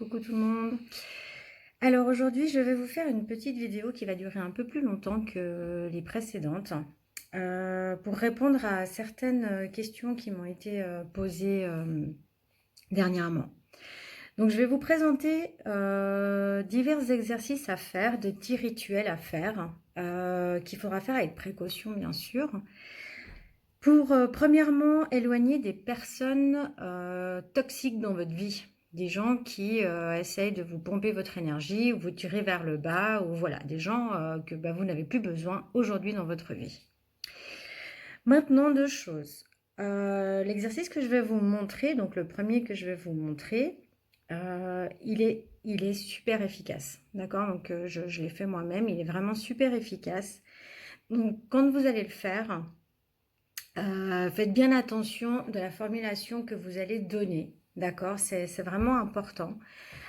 coucou tout le monde. Alors aujourd'hui, je vais vous faire une petite vidéo qui va durer un peu plus longtemps que les précédentes pour répondre à certaines questions qui m'ont été posées dernièrement. Donc je vais vous présenter divers exercices à faire, des petits rituels à faire qu'il faudra faire avec précaution bien sûr. Pour premièrement éloigner des personnes toxiques dans votre vie. Des gens qui essayent de vous pomper votre énergie ou vous tirer vers le bas, ou voilà, des gens que vous n'avez plus besoin aujourd'hui dans votre vie. Maintenant, deux choses. L'exercice que je vais vous montrer, donc le premier que je vais vous montrer, il est super efficace. D'accord? Donc je l'ai fait moi-même, il est vraiment super efficace. Donc quand vous allez le faire, faites bien attention de la formulation que vous allez donner. D'accord, c'est vraiment important.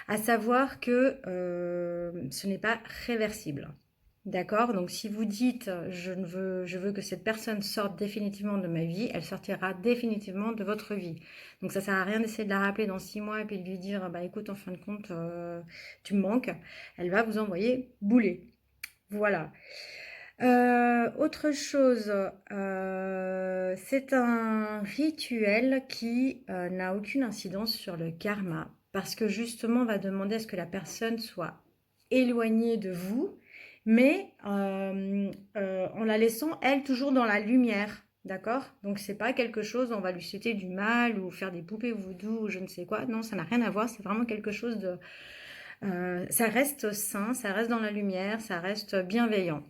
À savoir que ce n'est pas réversible. D'accord, donc si vous dites je veux que cette personne sorte définitivement de ma vie, elle sortira définitivement de votre vie. Donc ça sert à rien d'essayer de la rappeler dans 6 mois et puis de lui dire bah écoute, en fin de compte tu me manques. Elle va vous envoyer bouler. Voilà. Autre chose, c'est un rituel qui n'a aucune incidence sur le karma parce que justement on va demander à ce que la personne soit éloignée de vous, mais en la laissant elle toujours dans la lumière, d'accord? Donc c'est pas quelque chose, on va lui souhaiter du mal ou faire des poupées voodoo ou je ne sais quoi. Non, ça n'a rien à voir, c'est vraiment quelque chose de... ça reste sain, ça reste dans la lumière, ça reste bienveillant.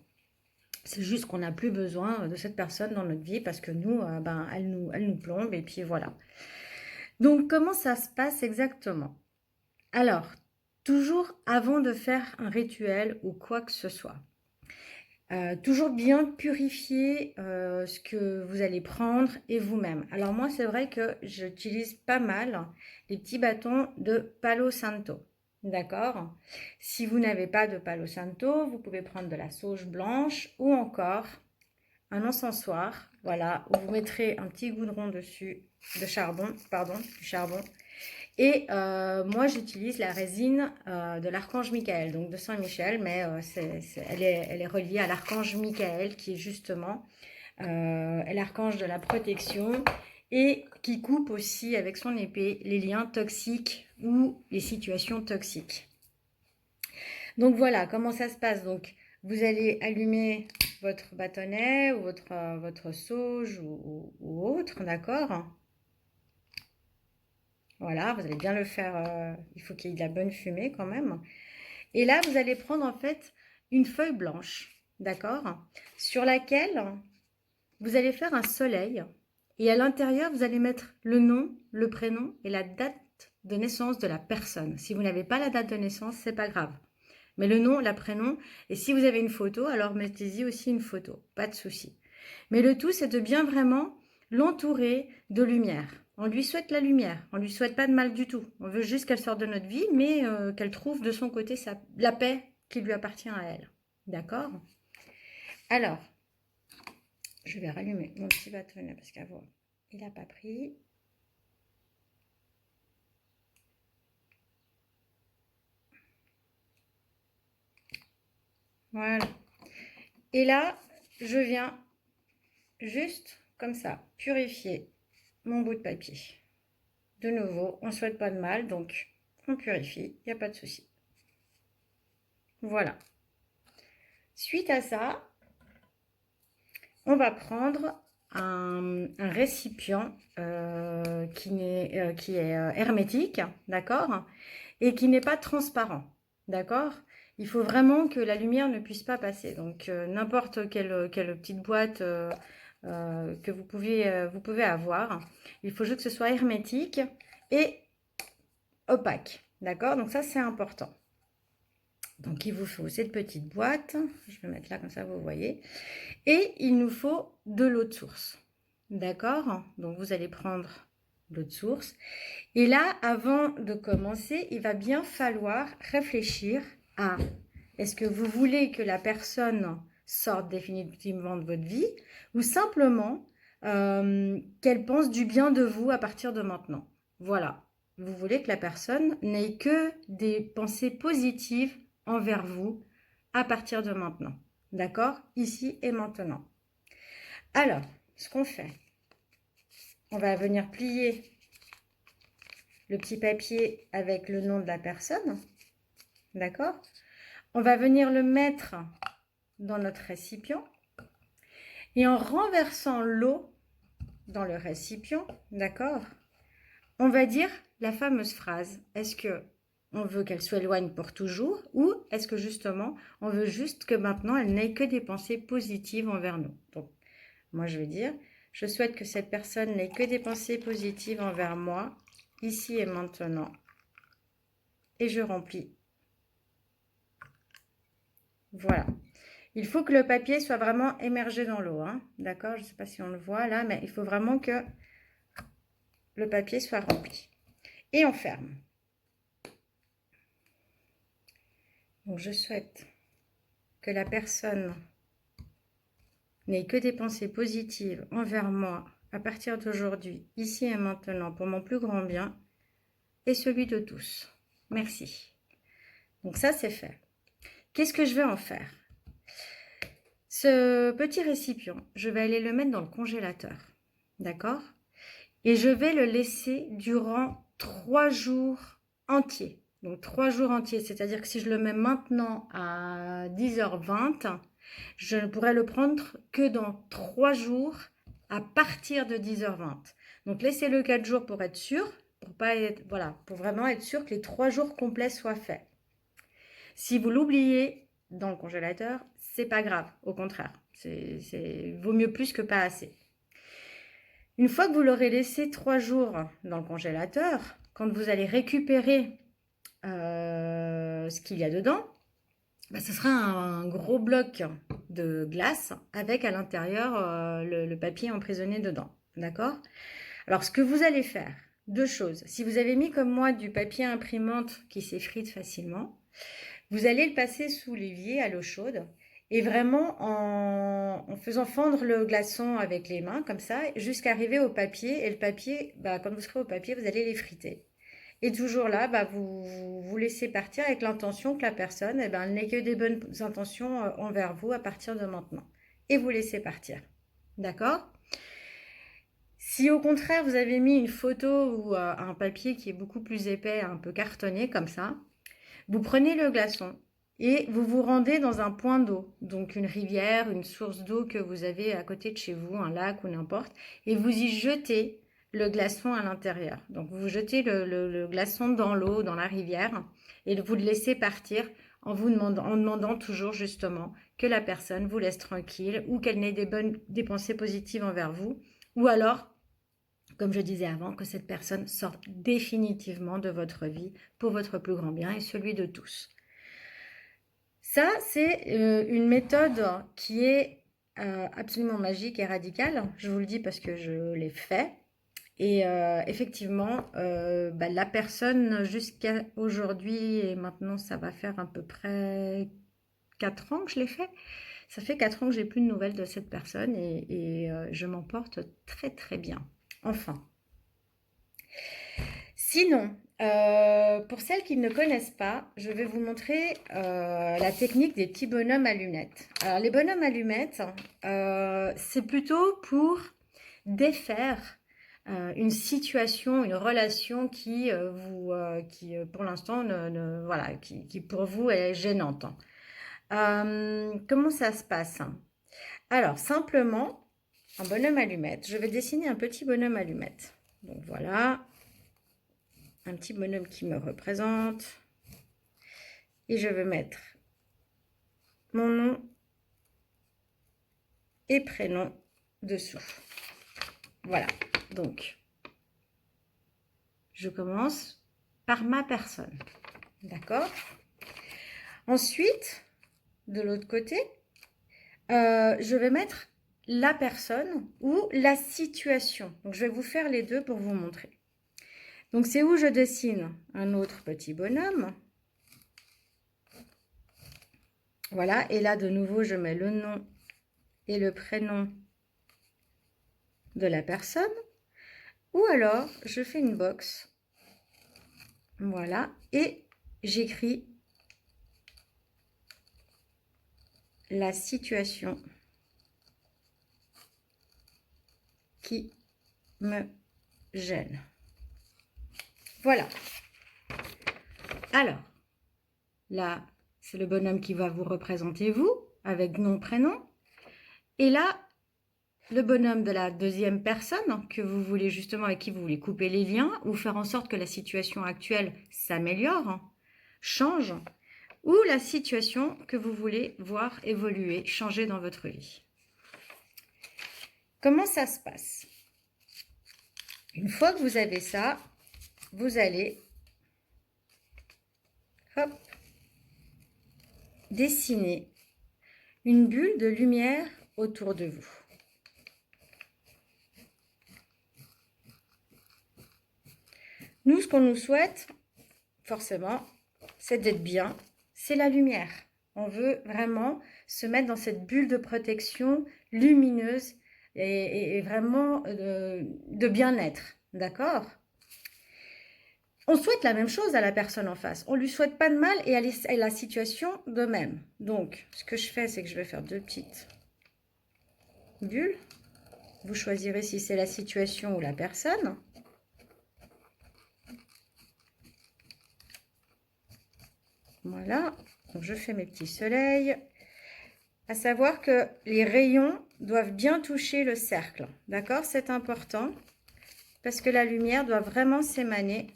C'est juste qu'on n'a plus besoin de cette personne dans notre vie parce que nous, elle nous plombe et puis voilà. Donc, comment ça se passe exactement? Alors, toujours avant de faire un rituel ou quoi que ce soit, toujours bien purifier ce que vous allez prendre et vous-même. Alors moi, c'est vrai que j'utilise pas mal les petits bâtons de Palo Santo. D'accord? Si vous n'avez pas de Palo Santo, vous pouvez prendre de la sauge blanche ou encore un encensoir, voilà, où vous mettrez un petit goudron dessus de charbon, du charbon. Et moi, j'utilise la résine de l'archange Michael, donc de Saint-Michel, mais elle est reliée à l'archange Michael, qui est justement l'archange de la protection et qui coupe aussi avec son épée les liens toxiques ou les situations toxiques. Donc voilà, comment ça se passe. Donc, vous allez allumer votre bâtonnet ou votre sauge ou autre, d'accord? Voilà, vous allez bien le faire, il faut qu'il y ait de la bonne fumée quand même. Et là, vous allez prendre en fait une feuille blanche, d'accord? Sur laquelle vous allez faire un soleil. Et à l'intérieur, vous allez mettre le nom, le prénom et la date de naissance de la personne. Si vous n'avez pas la date de naissance, c'est pas grave. Mais le nom, le prénom, et si vous avez une photo, alors mettez-y aussi une photo, pas de souci. Mais le tout, c'est de bien vraiment l'entourer de lumière. On lui souhaite la lumière, on lui souhaite pas de mal du tout. On veut juste qu'elle sorte de notre vie, mais qu'elle trouve de son côté la paix qui lui appartient à elle. D'accord? Alors, je vais rallumer mon petit bâtonnet parce qu'avant, il n'a pas pris. Voilà. Et là, je viens juste comme ça purifier mon bout de papier. De nouveau, on ne souhaite pas de mal, donc on purifie, il n'y a pas de souci. Voilà. Suite à ça, on va prendre un récipient qui est hermétique, d'accord, et qui n'est pas transparent, d'accord. Il faut vraiment que la lumière ne puisse pas passer. Donc n'importe quelle petite boîte que vous pouvez avoir, il faut juste que ce soit hermétique et opaque, d'accord. Donc ça c'est important. Donc il vous faut cette petite boîte, je vais mettre là comme ça vous voyez, et il nous faut de l'eau de source, d'accord. Donc vous allez prendre l'eau de source, et là avant de commencer, il va bien falloir réfléchir à est-ce que vous voulez que la personne sorte définitivement de votre vie ou simplement qu'elle pense du bien de vous à partir de maintenant. Voilà. vous voulez que la personne n'ait que des pensées positives envers vous à partir de maintenant. D'accord? Ici et maintenant. Alors, ce qu'on fait, on va venir plier le petit papier avec le nom de la personne. D'accord? On va venir le mettre dans notre récipient. Et en renversant l'eau dans le récipient, d'accord, on va dire la fameuse phrase. Est-ce que on veut qu'elle s'éloigne pour toujours ou est-ce que justement, on veut juste que maintenant, elle n'ait que des pensées positives envers nous? Donc, moi, je vais dire, je souhaite que cette personne n'ait que des pensées positives envers moi, ici et maintenant. Et je remplis. Voilà. Il faut que le papier soit vraiment émergé dans l'eau. Hein. D'accord? Je ne sais pas si on le voit là, mais il faut vraiment que le papier soit rempli. Et on ferme. Donc, je souhaite que la personne n'ait que des pensées positives envers moi à partir d'aujourd'hui, ici et maintenant, pour mon plus grand bien et celui de tous. Merci. Donc ça, c'est fait. Qu'est-ce que je vais en faire? Ce petit récipient, je vais aller le mettre dans le congélateur. D'accord? Et je vais le laisser durant 3 jours entiers. Donc 3 jours entiers, c'est-à-dire que si je le mets maintenant à 10h20, je ne pourrai le prendre que dans 3 jours à partir de 10h20. Donc laissez-le 4 jours pour être sûr, pour pas être, voilà, pour vraiment être sûr que les 3 jours complets soient faits. Si vous l'oubliez dans le congélateur, c'est pas grave, au contraire, vaut mieux plus que pas assez. Une fois que vous l'aurez laissé 3 jours dans le congélateur, quand vous allez récupérer ce qu'il y a dedans, bah, ce sera un gros bloc de glace avec à l'intérieur le papier emprisonné dedans. D'accord? Alors, ce que vous allez faire, 2 choses. Si vous avez mis comme moi du papier imprimante qui s'effrite facilement, vous allez le passer sous l'évier à l'eau chaude et vraiment en faisant fondre le glaçon avec les mains comme ça jusqu'à arriver au papier. Et le papier, bah, quand vous serez au papier, vous allez l'effriter. Et toujours là, bah, vous laissez partir avec l'intention que la personne, eh ben, elle n'ait que des bonnes intentions envers vous à partir de maintenant. Et vous laissez partir. D'accord? Si au contraire, vous avez mis une photo ou un papier qui est beaucoup plus épais, un peu cartonné comme ça, vous prenez le glaçon et vous vous rendez dans un point d'eau, donc une rivière, une source d'eau que vous avez à côté de chez vous, un lac ou n'importe, et vous y jetez le glaçon à l'intérieur. Donc vous jetez le glaçon dans l'eau, dans la rivière, et vous le laissez partir en demandant toujours justement que la personne vous laisse tranquille ou qu'elle n'ait des pensées positives envers vous, ou alors, comme je disais avant, que cette personne sorte définitivement de votre vie pour votre plus grand bien et celui de tous. Ça, c'est une méthode qui est absolument magique et radicale. Je vous le dis parce que je l'ai fait. Et effectivement, bah, la personne jusqu'à aujourd'hui, et maintenant ça va faire à peu près 4 ans que je l'ai fait. Ça fait 4 ans que j'ai plus de nouvelles de cette personne et je m'en porte très très bien. Enfin. Sinon, pour celles qui ne connaissent pas, je vais vous montrer la technique des petits bonhommes allumettes. Alors, les bonhommes allumettes, c'est plutôt pour défaire une situation, une relation qui, pour l'instant, voilà, qui pour vous est gênante. Comment ça se passe? Alors, simplement, un bonhomme allumette. Je vais dessiner un petit bonhomme allumette. Donc voilà, un petit bonhomme qui me représente. Et je vais mettre mon nom et prénom dessous. Voilà, donc je commence par ma personne. D'accord? Ensuite, de l'autre côté, je vais mettre la personne ou la situation. Donc je vais vous faire les deux pour vous montrer. Donc c'est où je dessine un autre petit bonhomme. Voilà, et là de nouveau je mets le nom et le prénom de la personne. Ou alors je fais une box Voilà. Et j'écris la situation qui me gêne. Voilà. Alors, là, c'est le bonhomme qui va vous représenter, vous, avec nom, prénom. Et là, le bonhomme de la deuxième personne que vous voulez justement, avec qui vous voulez couper les liens ou faire en sorte que la situation actuelle s'améliore, change, ou la situation que vous voulez voir évoluer, changer dans votre vie. Comment ça se passe? Une fois que vous avez ça, vous allez hop, dessiner une bulle de lumière autour de vous. Nous, ce qu'on nous souhaite, forcément, c'est d'être bien, c'est la lumière. On veut vraiment se mettre dans cette bulle de protection lumineuse et vraiment de bien-être, d'accord? On souhaite la même chose à la personne en face. On ne lui souhaite pas de mal et à la situation de même. Donc, ce que je fais, c'est que je vais faire deux petites bulles. Vous choisirez si c'est la situation ou la personne. Voilà, donc je fais mes petits soleils. À savoir que les rayons doivent bien toucher le cercle, d'accord? C'est important parce que la lumière doit vraiment s'émaner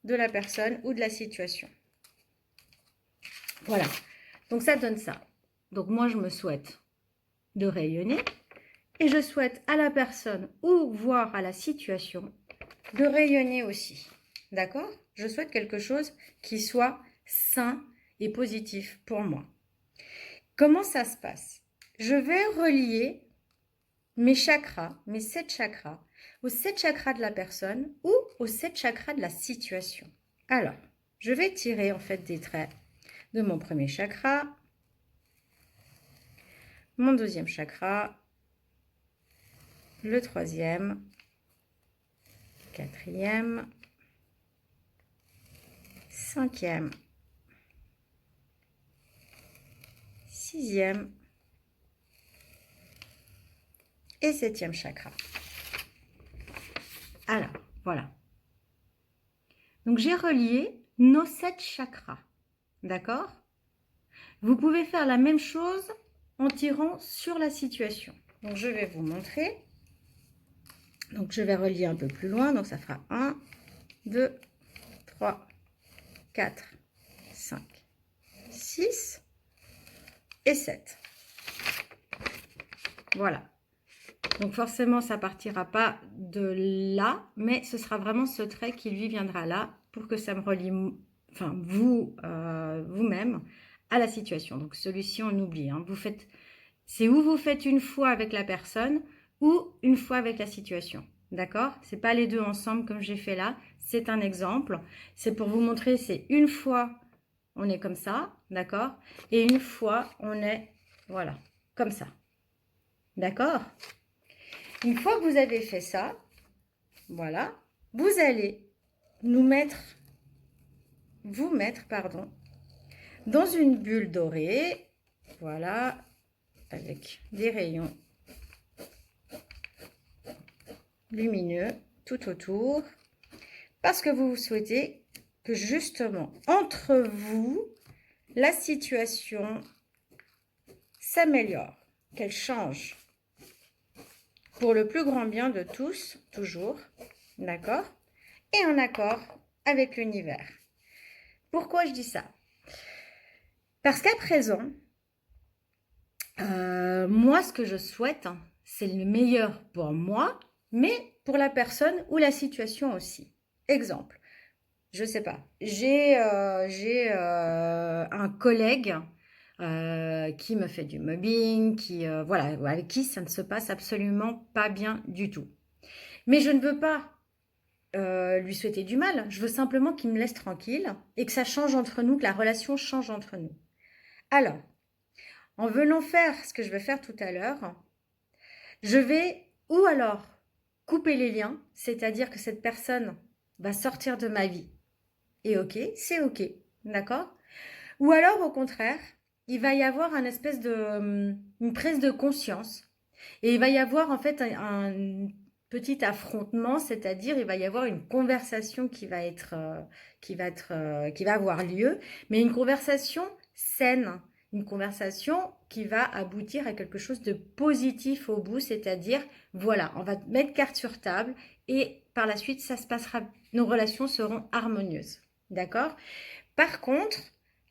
de la personne ou de la situation. Voilà, donc ça donne ça. Donc moi, je me souhaite de rayonner et je souhaite à la personne ou voire à la situation de rayonner aussi, d'accord? Je souhaite quelque chose qui soit sain et positif pour moi. Comment ça se passe? Je vais relier mes chakras, mes 7 chakras, aux 7 chakras de la personne ou aux 7 chakras de la situation. Alors, je vais tirer en fait des traits de mon premier chakra, mon deuxième chakra, le troisième, quatrième, cinquième, sixième et septième chakra. Alors, voilà. Donc, j'ai relié nos 7 chakras. D'accord? Vous pouvez faire la même chose en tirant sur la situation. Donc, je vais vous montrer. Donc, je vais relier un peu plus loin. Donc, ça fera 1, 2, 3, 4, 5, 6 et 7. Voilà. Donc, forcément, ça ne partira pas de là, mais ce sera vraiment ce trait qui, lui, viendra là pour que ça me relie, enfin, vous-même à la situation. Donc, celui-ci, on oublie. Hein. C'est où vous faites une fois avec la personne ou une fois avec la situation. D'accord? C'est pas les deux ensemble comme j'ai fait là. C'est un exemple. C'est pour vous montrer, c'est une fois, on est comme ça. D'accord? Et une fois, on est, voilà, comme ça. D'accord? Une fois que vous avez fait ça, voilà, vous allez vous mettre, dans une bulle dorée, voilà, avec des rayons lumineux tout autour, parce que vous souhaitez que justement, entre vous, la situation s'améliore, qu'elle change, pour le plus grand bien de tous, toujours, d'accord? Et en accord avec l'univers. Pourquoi je dis ça? Parce qu'à présent, moi, ce que je souhaite, c'est le meilleur pour moi, mais pour la personne ou la situation aussi. Exemple, je ne sais pas, j'ai un collègue qui me fait du mobbing, voilà, avec qui ça ne se passe absolument pas bien du tout. Mais je ne veux pas lui souhaiter du mal, je veux simplement qu'il me laisse tranquille et que ça change entre nous, que la relation change entre nous. Alors, en venant faire ce que je vais faire tout à l'heure, je vais ou alors couper les liens, c'est-à-dire que cette personne va sortir de ma vie et ok, c'est ok, d'accord? Ou alors, au contraire, il va y avoir un espèce de, une prise de conscience et il va y avoir en fait un petit affrontement, c'est-à-dire il va y avoir une conversation qui va avoir lieu, mais une conversation saine, une conversation qui va aboutir à quelque chose de positif au bout, c'est-à-dire voilà, on va mettre carte sur table et par la suite ça se passera, nos relations seront harmonieuses, d'accord? Par contre,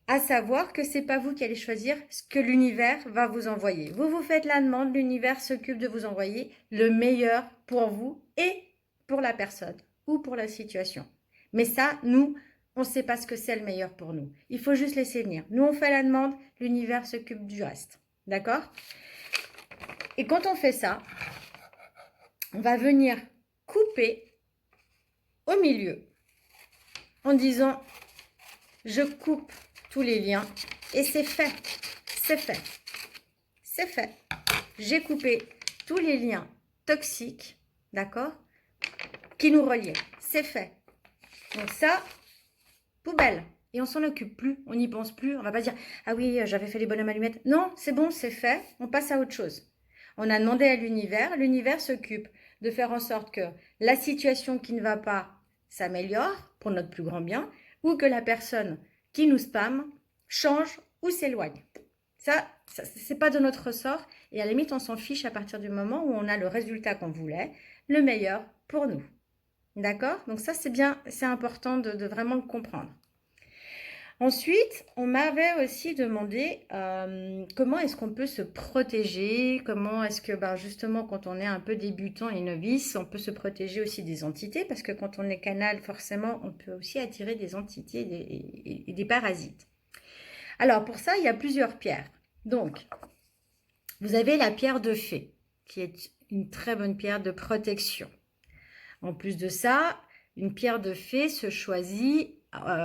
à savoir que c'est pas vous qui allez choisir ce que l'univers va vous envoyer. Vous vous faites la demande, l'univers s'occupe de vous envoyer le meilleur pour vous et pour la personne ou pour la situation. Mais ça, nous, on ne sait pas ce que c'est le meilleur pour nous. Il faut juste laisser venir. Nous, on fait la demande, l'univers s'occupe du reste. D'accord? Et quand on fait ça, on va venir couper au milieu en disant je coupe tous les liens et c'est fait, c'est fait, c'est fait. J'ai coupé tous les liens toxiques, d'accord, qui nous reliaient. C'est fait. Donc ça, poubelle. Et on s'en occupe plus, on n'y pense plus. On va pas dire ah oui, j'avais fait les bonhommes allumettes. Non, c'est bon, c'est fait. On passe à autre chose. On a demandé à l'univers s'occupe de faire en sorte que la situation qui ne va pas s'améliore pour notre plus grand bien, ou que la personne qui nous spamme change ou s'éloigne. Ça c'est pas de notre ressort et à la limite, on s'en fiche à partir du moment où on a le résultat qu'on voulait, le meilleur pour nous. D'accord? Donc ça, c'est bien, c'est important de vraiment le comprendre. Ensuite, on m'avait aussi demandé comment est-ce qu'on peut se protéger, comment est-ce que justement quand on est un peu débutant et novice, on peut se protéger aussi des entités, parce que quand on est canal, forcément, on peut aussi attirer des entités et des parasites. Alors pour ça, il y a plusieurs pierres. Donc, vous avez la pierre de fée, qui est une très bonne pierre de protection. En plus de ça, une pierre de fée se choisit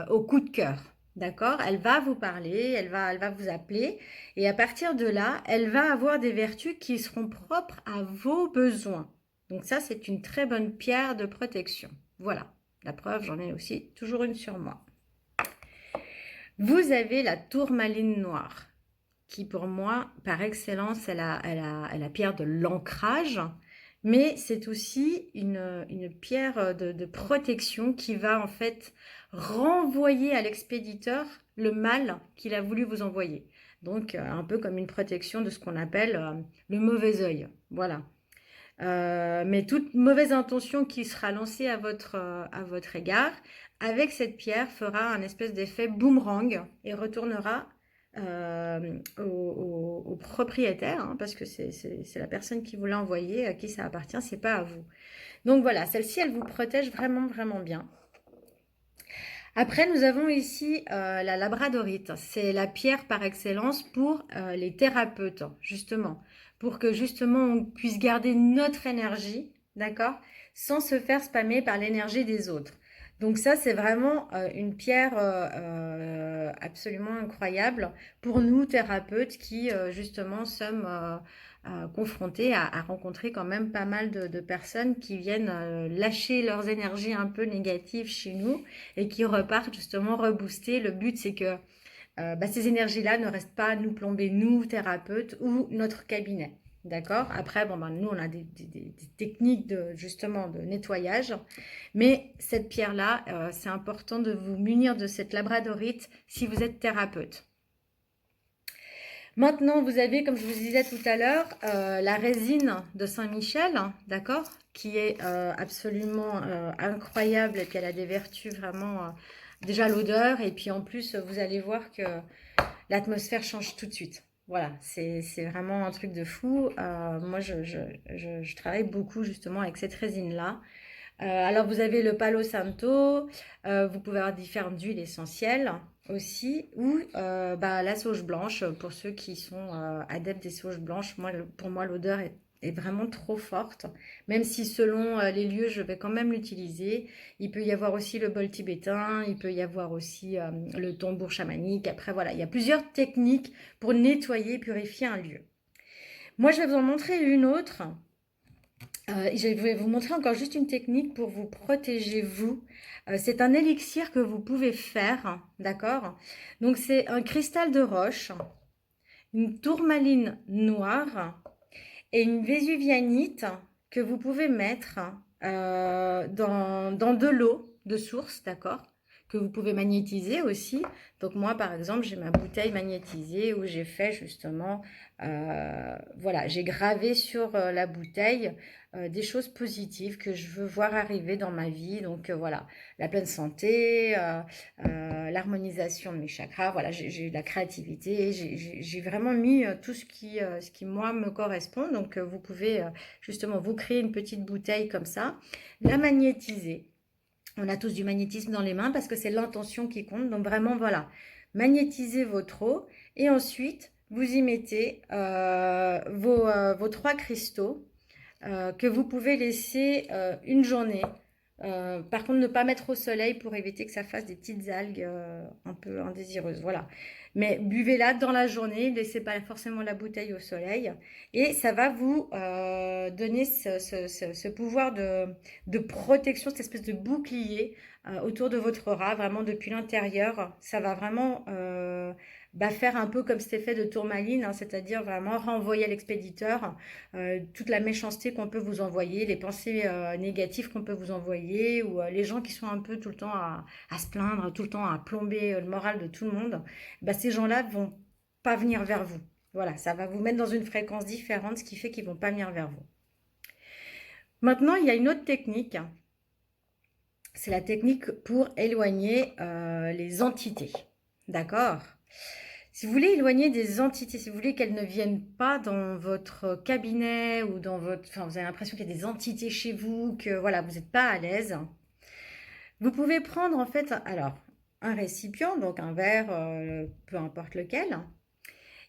au coup de cœur. D'accord? Elle va vous parler, elle va vous appeler. Et à partir de là, elle va avoir des vertus qui seront propres à vos besoins. Donc ça, c'est une très bonne pierre de protection. Voilà. La preuve, j'en ai aussi toujours une sur moi. Vous avez la tourmaline noire, qui pour moi, par excellence, est la pierre de l'ancrage. Mais c'est aussi une pierre de protection qui va en fait renvoyer à l'expéditeur le mal qu'il a voulu vous envoyer. Donc un peu comme une protection de ce qu'on appelle le mauvais œil. Voilà. Mais toute mauvaise intention qui sera lancée à votre égard, avec cette pierre, fera un espèce d'effet boomerang et retournera au propriétaire, hein, parce que c'est la personne qui vous l'a envoyé, à qui ça appartient, c'est pas à vous. Donc voilà, celle-ci, elle vous protège vraiment, vraiment bien. Après, nous avons ici la labradorite. C'est la pierre par excellence pour les thérapeutes, justement. Pour que justement on puisse garder notre énergie, d'accord, sans se faire spammer par l'énergie des autres. Donc ça, c'est vraiment une pierre absolument incroyable pour nous, thérapeutes, qui justement sommes confrontés à rencontrer quand même pas mal de personnes qui viennent lâcher leurs énergies un peu négatives chez nous et qui repartent justement rebooster. Le but, c'est que ces énergies-là ne restent pas nous plomber, nous, thérapeutes, ou notre cabinet. D'accord? Après, nous, on a des techniques justement de nettoyage. Mais cette pierre-là, c'est important de vous munir de cette labradorite si vous êtes thérapeute. Maintenant, vous avez, comme je vous disais tout à l'heure, la résine de Saint-Michel, d'accord? Qui est absolument incroyable et puis elle a des vertus vraiment... déjà l'odeur, et puis en plus, vous allez voir que l'atmosphère change tout de suite. Voilà, c'est vraiment un truc de fou. Moi, je travaille beaucoup justement avec cette résine-là. Alors, vous avez le Palo Santo, vous pouvez avoir différentes huiles essentielles aussi, ou la sauge blanche, pour ceux qui sont adeptes des sauges blanches. Pour moi, l'odeur est vraiment trop forte, même si selon les lieux, je vais quand même l'utiliser. Il peut y avoir aussi le bol tibétain, il peut y avoir aussi le tambour chamanique. Après, voilà, il y a plusieurs techniques pour nettoyer, purifier un lieu. Moi, je vais vous en montrer une autre. Je vais vous montrer encore juste une technique pour vous protéger, vous. C'est un élixir que vous pouvez faire, d'accord? Donc, c'est un cristal de roche, une tourmaline noire et une vésuvianite que vous pouvez mettre dans de l'eau de source, d'accord? Que vous pouvez magnétiser aussi. Donc moi, par exemple, j'ai ma bouteille magnétisée où j'ai fait justement, voilà, j'ai gravé sur la bouteille des choses positives que je veux voir arriver dans ma vie. Donc voilà, la pleine santé, l'harmonisation de mes chakras, voilà, j'ai de la créativité, j'ai vraiment mis tout ce qui, moi, me correspond. Donc, vous pouvez justement vous créer une petite bouteille comme ça, la magnétiser. On a tous du magnétisme dans les mains parce que c'est l'intention qui compte. Donc, vraiment, voilà, magnétisez votre eau et ensuite, vous y mettez vos 3 cristaux que vous pouvez laisser une journée. Par contre, ne pas mettre au soleil pour éviter que ça fasse des petites algues un peu indésireuses. Voilà. Mais buvez-la dans la journée, ne laissez pas forcément la bouteille au soleil. Et ça va vous donner ce pouvoir de protection, cette espèce de bouclier autour de votre aura, vraiment depuis l'intérieur. Ça va vraiment faire un peu comme cet effet de tourmaline, hein, c'est-à-dire vraiment renvoyer à l'expéditeur toute la méchanceté qu'on peut vous envoyer, les pensées négatives qu'on peut vous envoyer, ou les gens qui sont un peu tout le temps à se plaindre, tout le temps à plomber le moral de tout le monde, ces gens-là vont pas venir vers vous. Voilà, ça va vous mettre dans une fréquence différente, ce qui fait qu'ils vont pas venir vers vous. Maintenant, il y a une autre technique. C'est la technique pour éloigner les entités. D'accord? Si vous voulez éloigner des entités, si vous voulez qu'elles ne viennent pas dans votre cabinet ou dans votre... Enfin, vous avez l'impression qu'il y a des entités chez vous, que voilà, vous n'êtes pas à l'aise. Vous pouvez prendre en fait, alors, un récipient, donc un verre, peu importe lequel.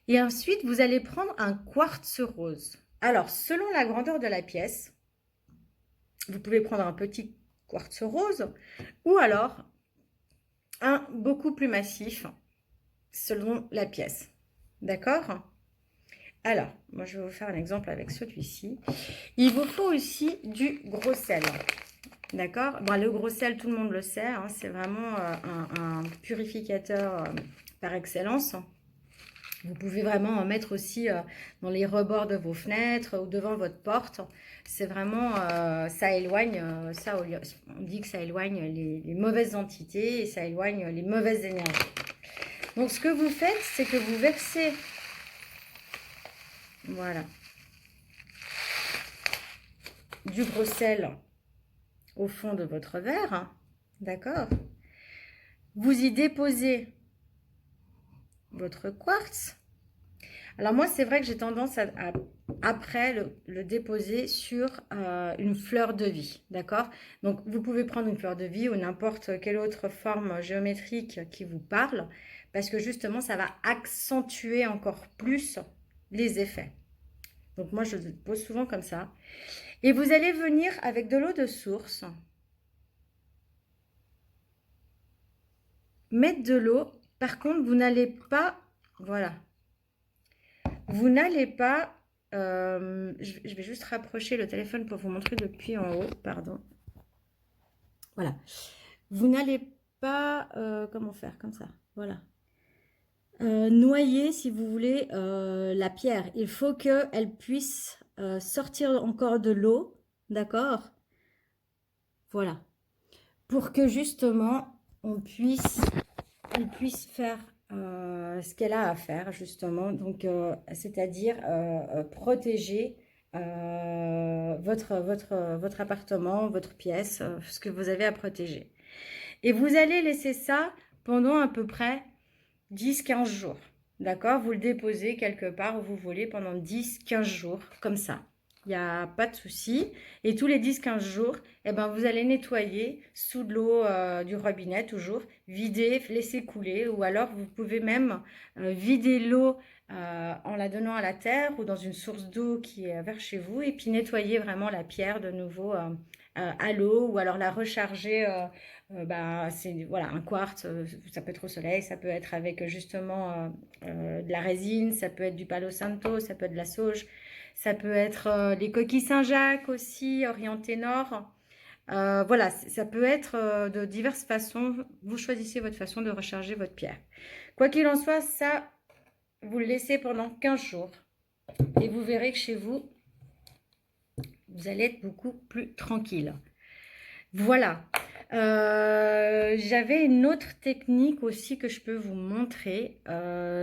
Et ensuite, vous allez prendre un quartz rose. Alors, selon la grandeur de la pièce, vous pouvez prendre un petit quartz rose ou alors un beaucoup plus massif selon la pièce. D'accord? Alors, moi je vais vous faire un exemple avec celui-ci. Il vous faut aussi du gros sel. D'accord? Bon, le gros sel, tout le monde le sait, hein, c'est vraiment un purificateur par excellence. Vous pouvez vraiment en mettre aussi dans les rebords de vos fenêtres ou devant votre porte. C'est vraiment, ça éloigne, on dit que ça éloigne les mauvaises entités et ça éloigne les mauvaises énergies. Donc, ce que vous faites, c'est que vous versez, voilà, du gros sel au fond de votre verre, hein, d'accord? Vous y déposez votre quartz. Alors moi, c'est vrai que j'ai tendance à après le déposer sur une fleur de vie, d'accord? Donc, vous pouvez prendre une fleur de vie ou n'importe quelle autre forme géométrique qui vous parle, parce que justement, ça va accentuer encore plus les effets. Donc, moi, je le pose souvent comme ça. Et vous allez venir avec de l'eau de source, mettre de l'eau. Par contre, vous n'allez pas, voilà, vous n'allez pas, je vais juste rapprocher le téléphone pour vous montrer depuis en haut, pardon. Voilà. Vous n'allez pas, comment faire, comme ça, voilà. Noyer, si vous voulez, la pierre. Il faut qu'elle puisse sortir encore de l'eau, d'accord? Voilà. Pour que justement, elle puisse faire ce qu'elle a à faire, justement. Donc, c'est-à-dire protéger votre appartement, votre pièce, ce que vous avez à protéger. Et vous allez laisser ça pendant à peu près 10-15 jours. D'accord? Vous le déposez quelque part où vous voulez pendant 10-15 jours, comme ça. Il n'y a pas de souci. Et tous les 10-15 jours, eh ben, vous allez nettoyer sous de l'eau du robinet, toujours, vider, laisser couler. Ou alors, vous pouvez même vider l'eau en la donnant à la terre ou dans une source d'eau qui est vers chez vous. Et puis nettoyer vraiment la pierre de nouveau à l'eau ou alors la recharger bah, c'est voilà, un quartz, ça peut être au soleil, ça peut être avec justement de la résine, ça peut être du palo santo, ça peut être de la sauge, ça peut être les coquilles Saint-Jacques aussi, orientées nord. Voilà, ça peut être de diverses façons. Vous choisissez votre façon de recharger votre pierre. Quoi qu'il en soit, ça, vous le laissez pendant 15 jours. Et vous verrez que chez vous, vous allez être beaucoup plus tranquille. Voilà. J'avais une autre technique aussi que je peux vous montrer.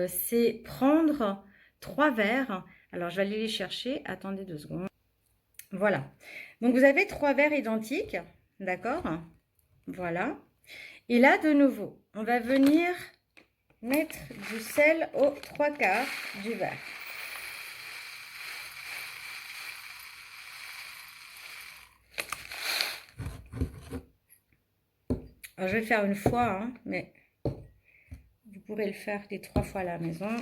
C'est prendre 3 verres. Alors, je vais aller les chercher. Attendez 2 secondes. Voilà. Donc, vous avez 3 verres identiques. D'accord? Voilà. Et là, de nouveau, on va venir mettre du sel aux 3/4 du verre. Alors, je vais le faire une fois, hein, mais vous pourrez le faire les 3 fois à la maison.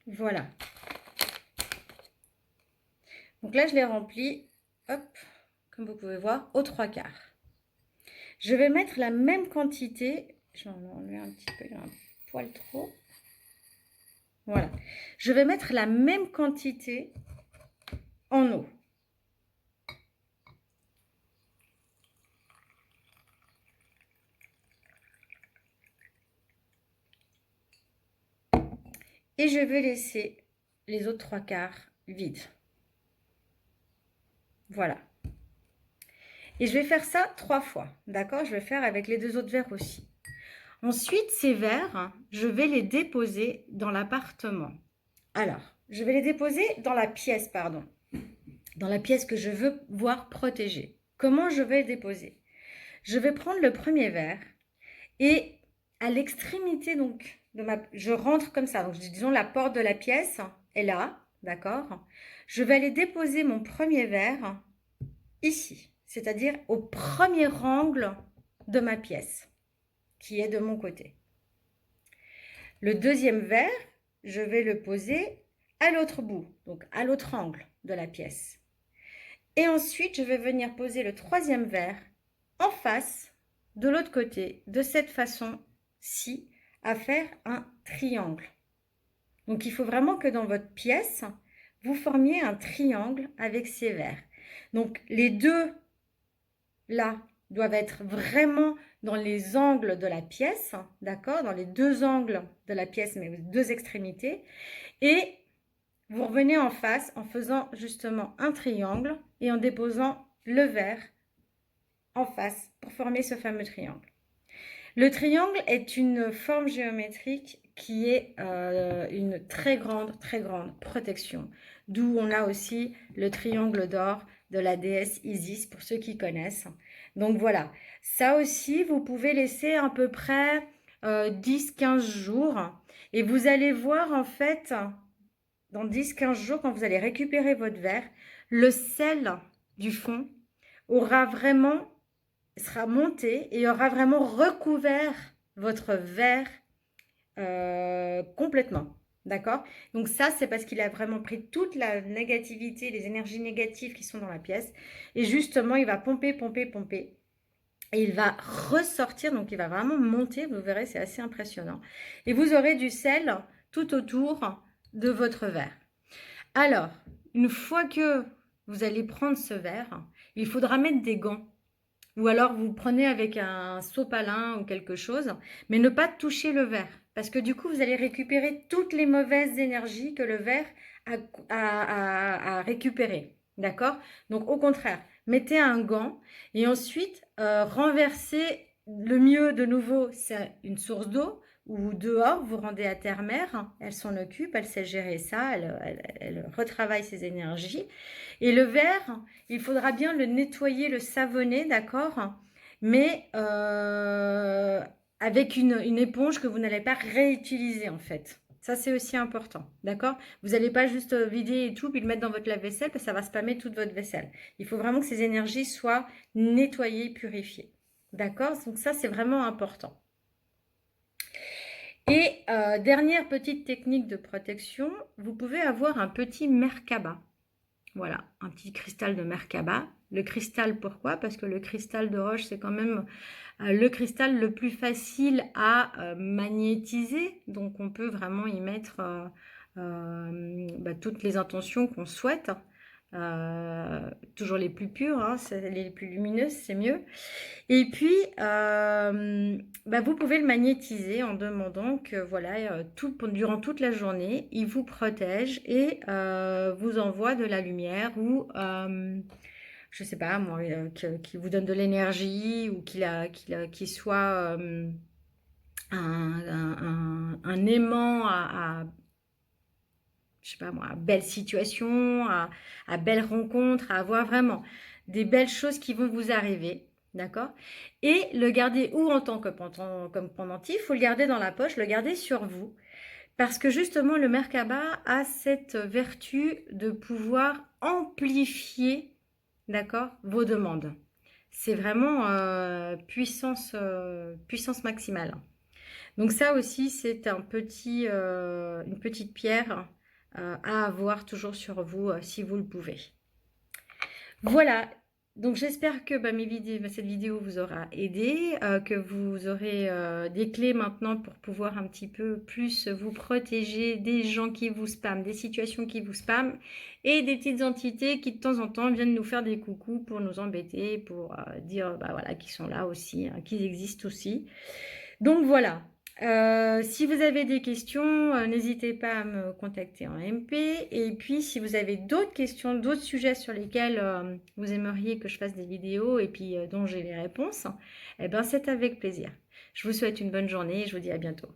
Voilà. Donc là, je l'ai rempli, hop, comme vous pouvez voir, aux 3/4. Je vais mettre la même quantité. Je vais en enlever un petit peu, il y a un poil trop. Voilà. Je vais mettre la même quantité en eau. Et je vais laisser les autres 3/4 vides. Voilà. Et je vais faire ça 3 fois. D'accord? Je vais faire avec les 2 autres verres aussi. Ensuite, ces verres, je vais les déposer dans l'appartement. Alors, je vais les déposer dans la pièce, pardon. Dans la pièce que je veux voir protégée. Comment je vais les déposer? Je vais prendre le premier verre et à l'extrémité, donc, je rentre comme ça. Donc, disons, la porte de la pièce est là, d'accord? Je vais aller déposer mon premier verre ici, c'est-à-dire au premier angle de ma pièce, qui est de mon côté. Le deuxième verre, je vais le poser à l'autre bout, donc à l'autre angle de la pièce. Et ensuite, je vais venir poser le troisième verre en face, de l'autre côté, de cette façon-ci, à faire un triangle. Donc, il faut vraiment que dans votre pièce, vous formiez un triangle avec ces verres. Donc, les deux, là, doivent être vraiment dans les angles de la pièce, d'accord? Dans les 2 angles de la pièce, mais aux 2 extrémités. Et vous revenez en face en faisant justement un triangle et en déposant le verre en face pour former ce fameux triangle. Le triangle est une forme géométrique qui est une très grande protection. D'où on a aussi le triangle d'or de la déesse Isis, pour ceux qui connaissent. Donc voilà, ça aussi, vous pouvez laisser à peu près 10-15 jours. Et vous allez voir en fait, dans 10-15 jours, quand vous allez récupérer votre verre, le sel du fond sera monté et aura vraiment recouvert votre verre complètement. D'accord? Donc ça, c'est parce qu'il a vraiment pris toute la négativité, les énergies négatives qui sont dans la pièce. Et justement, il va pomper, pomper, pomper. Et il va ressortir, donc il va vraiment monter. Vous verrez, c'est assez impressionnant. Et vous aurez du sel tout autour de votre verre. Alors, une fois que vous allez prendre ce verre, il faudra mettre des gants. Ou alors vous prenez avec un sopalin ou quelque chose, mais ne pas toucher le verre. Parce que du coup, vous allez récupérer toutes les mauvaises énergies que le verre a récupérées. D'accord? Donc au contraire, mettez un gant et ensuite renversez. Le mieux de nouveau, c'est une source d'eau ou dehors, vous rendez à terre-mère, elle s'en occupe, elle sait gérer ça, elle retravaille ses énergies. Et le verre, il faudra bien le nettoyer, le savonner, d'accord? Mais avec une éponge que vous n'allez pas réutiliser en fait. Ça, c'est aussi important, d'accord? Vous n'allez pas juste vider et tout, puis le mettre dans votre lave-vaisselle, parce que ça va spammer toute votre vaisselle. Il faut vraiment que ces énergies soient nettoyées, purifiées. D'accord? Donc ça, c'est vraiment important. Et dernière petite technique de protection, vous pouvez avoir un petit Merkaba. Voilà, un petit cristal de Merkaba. Le cristal, pourquoi? Parce que le cristal de roche, c'est quand même le cristal le plus facile à magnétiser. Donc, on peut vraiment y mettre toutes les intentions qu'on souhaite. Toujours les plus pures, hein, les plus lumineuses, c'est mieux. Et puis, vous pouvez le magnétiser en demandant que voilà, durant toute la journée, il vous protège et vous envoie de la lumière ou, je sais pas moi, qui vous donne de l'énergie ou qu'il soit un aimant je sais pas moi, à belle situation, à belle rencontre, à avoir vraiment des belles choses qui vont vous arriver. D'accord? Et le garder ou en tant que comme pendentif, il faut le garder dans la poche, le garder sur vous. Parce que justement, le Merkaba a cette vertu de pouvoir amplifier, d'accord, vos demandes. C'est vraiment puissance maximale. Donc ça aussi, c'est une petite pierre à avoir toujours sur vous si vous le pouvez. Voilà, donc j'espère que cette vidéo vous aura aidé, que vous aurez des clés maintenant pour pouvoir un petit peu plus vous protéger des gens qui vous spamment, des situations qui vous spamment et des petites entités qui de temps en temps viennent nous faire des coucous pour nous embêter, pour dire voilà, qu'ils sont là aussi, hein, qu'ils existent aussi. Donc voilà. Si vous avez des questions, n'hésitez pas à me contacter en MP. Et puis, si vous avez d'autres questions, d'autres sujets sur lesquels vous aimeriez que je fasse des vidéos et puis dont j'ai les réponses, eh ben, c'est avec plaisir. Je vous souhaite une bonne journée et je vous dis à bientôt.